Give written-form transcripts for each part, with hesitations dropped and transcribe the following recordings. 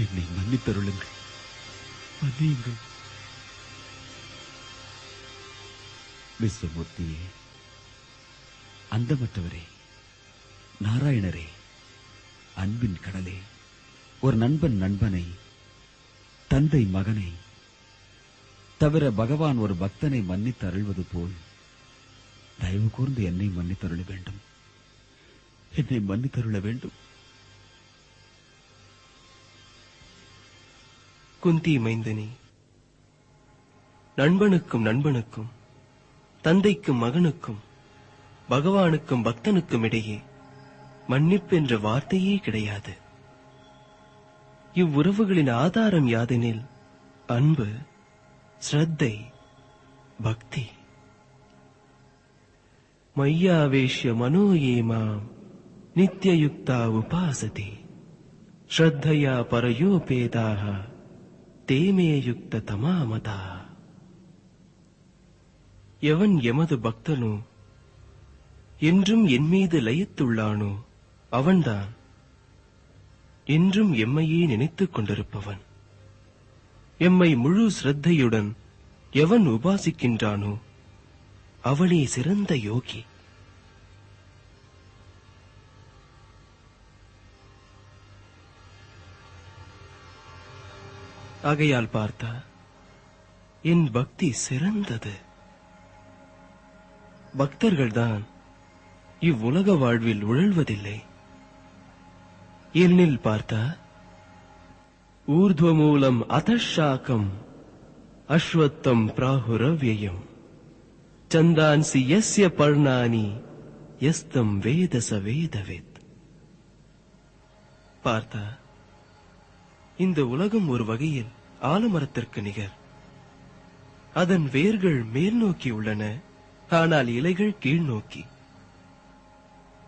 என்னை மன்னித்தருளுங்கள், மன்னியுங்கள். விஸ்வமூர்த்தியே, அந்தமற்றவரே, நாராயணரே, அன்பின் கடலே, ஒரு நண்பன் நண்பனை, தந்தை மகனை தவிர பகவான் ஒரு பக்தனை மன்னித்து அருள்வது போல் தயவு கூர்ந்து என்னை மன்னித்தருள வேண்டும், என்னை மன்னித்தருள வேண்டும். குந்தி மைந்தனே, நண்பனுக்கும் நண்பனுக்கும், தந்தைக்கும் மகனுக்கும், பகவானுக்கும் பக்தனுக்கும் இடையே மன்னிப்பு என்ற வார்த்தையே கிடையாது. இவ்வுறவுகளின் ஆதாரம் யாதெனில் அன்பு, ஸ்ரத்தை, பக்தி. மய்யாவேஷ்ய மனோயே மாம் நித்யயுக்தா உபாசதி ஸ்ரத்தையா பரயோபேதாக தேமே யுக்த தமாமதா. எவன் எமது பக்தனோ, என்றும் என் மீது லயித்துள்ளானோ, அவன்தான் என்றும் எம்மையே நினைத்துக் கொண்டிருப்பவன். எம்மை முழு ஸ்ரத்தையுடன் எவன் உபாசிக்கின்றானோ அவனே சிறந்த யோகி. ஆகையால் பார்த்தா என் பக்தி சிறந்தது. பக்தர்கள்தான் இவ்வுலக வாழ்வில் உழல்வதில்லை. என்னில் பார்த்தா ஊர்த்வமூலம் அதஷாக்கம் அஸ்வத்தம் பிராஹுரவ்யயம் சந்தான்சி யஸ்ய பர்ணானி யஸ்தம் வேத ச வேதவித். பார்த்தா இந்த உலகம் ஒரு வகையில் ஆலமரத்திற்கு நிகர். அதன் வேர்கள் மேல் நோக்கி உள்ளன, ஆனால் இலைகள் கீழ் நோக்கி.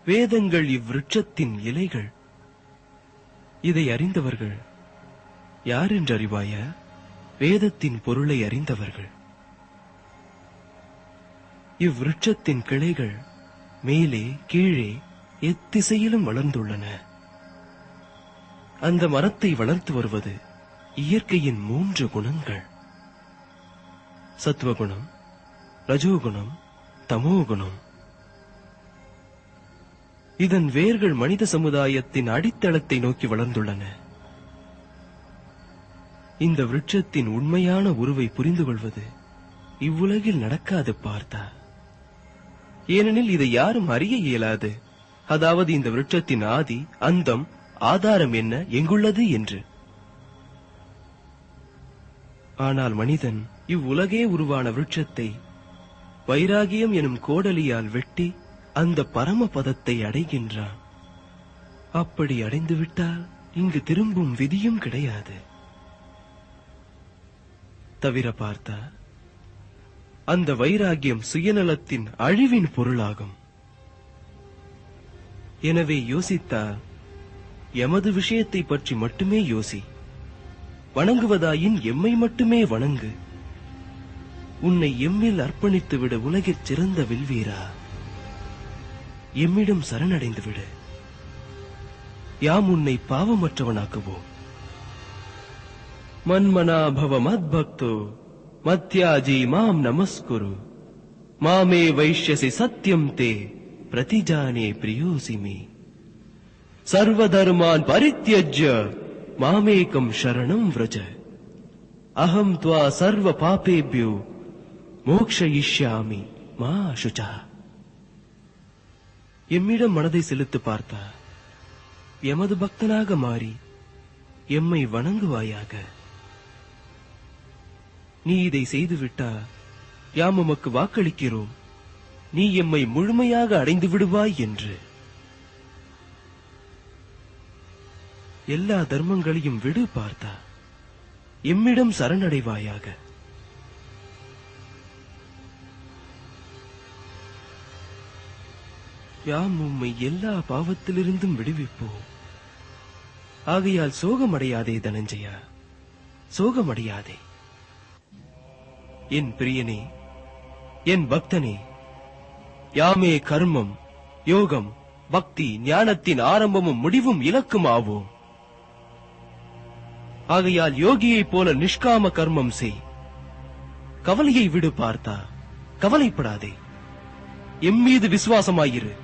வேதங்கள் இவ்விருட்சத்தின் இலைகள். இதை அறிந்தவர்கள் யார் என்று அறிவாயா? வேதத்தின் பொருளை அறிந்தவர்கள். இவ்விருட்சத்தின் கிளைகள் மேலே கீழே எத்திசையிலும் வளர்ந்துள்ளன. அந்த மரத்தை வளர்த்து வருவது இயற்கையின் 3 குணங்கள்: சத்துவகுணம், ரஜோகுணம், தமோகுணம். இதன் வேர்கள் மனித சமுதாயத்தின் அடித்தளத்தை நோக்கி வளர்ந்துள்ளன. இந்த விருட்சத்தின் உண்மையான உருவை புரிந்து கொள்வது இவ்வுலகில் நடக்காது பார்த்தா. ஏனெனில் இதை யாரும் அறிய இயலாது. அதாவது இந்த விருட்சத்தின் ஆதி, அந்தம், ஆதாரம் என்ன, எங்குள்ளது என்று. ஆனால் மனிதன் இவ்வுலகே உருவான விருட்சத்தை வைராகியம் எனும் கோடலியால் வெட்டி அந்த பரமபதத்தை அடைகின்றான். அப்படி அடைந்துவிட்டால் இங்கு திரும்பும் விதியும் கிடையாது. தவிர பார்த்தா அந்த வைராகியம் சுயநலத்தின் அழிவின் பொருளாகும். எனவே யோசித்தால் எமது விஷயத்தை பற்றி மட்டுமே யோசி. வணங்குவதாயின் எம்மை மட்டுமே வணங்கு. உன்னை எம்மில் அர்ப்பணித்துவிட உலகிற் சிறந்த வில்வீரா. எம்மிடம் சரணடைந்து விடு. யாம் உன்னை பாவமற்றவனாக்குவோம். மன்மனாபவ மத்பக்தோ மத்யாஜி மாம் நமஸ்குரு மாமே வைஷ்யசி சத்யம் தே பிரதிஜானே பிரியோசிமி சர்வதர்மான் பரித்யஜ்ய மாமேகம் சரணம் व्रज அஹம் த்வா சர்வ பாபேப்யோ மோக்ஷயிஷ்யாமி மா சுச்சா. எம்மிடம் மனதை செலுத்து பார்த்தா எமது பக்தனாக மாறி எம்மை வணங்குவாயாக. நீ இதை செய்துவிட்டா யாம் உமக்கு வாக்களிக்கிறோம், நீ எம்மை முழுமையாக அடைந்து விடுவாய் என்று. எல்லா தர்மங்களையும் விடு பார்த்தா, எம்மிடம் சரணடைவாயாக. யாம் உம்மை எல்லா பாவத்திலிருந்தும் விடுவிப்போம். ஆகையால் சோகமடையாதே தனஞ்சயா, சோகமடையாதே. என் பிரியனே, என் பக்தனே, யாமே கர்மம், யோகம், பக்தி, ஞானத்தின் ஆரம்பமும் முடிவும் இலக்கும் ஆவோம். ஆகையால் யோகியைப் போல நிஷ்காம கர்மம் செய். கவலையை விடு பார்த்தா, கவலைப்படாதே. எம்மீது விசுவாசமாயிரு.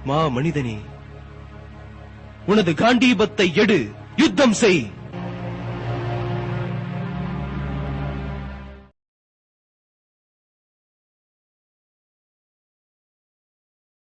மா மனிதனே, உனது காண்டீபத்தை எடு, யுத்தம் செய்.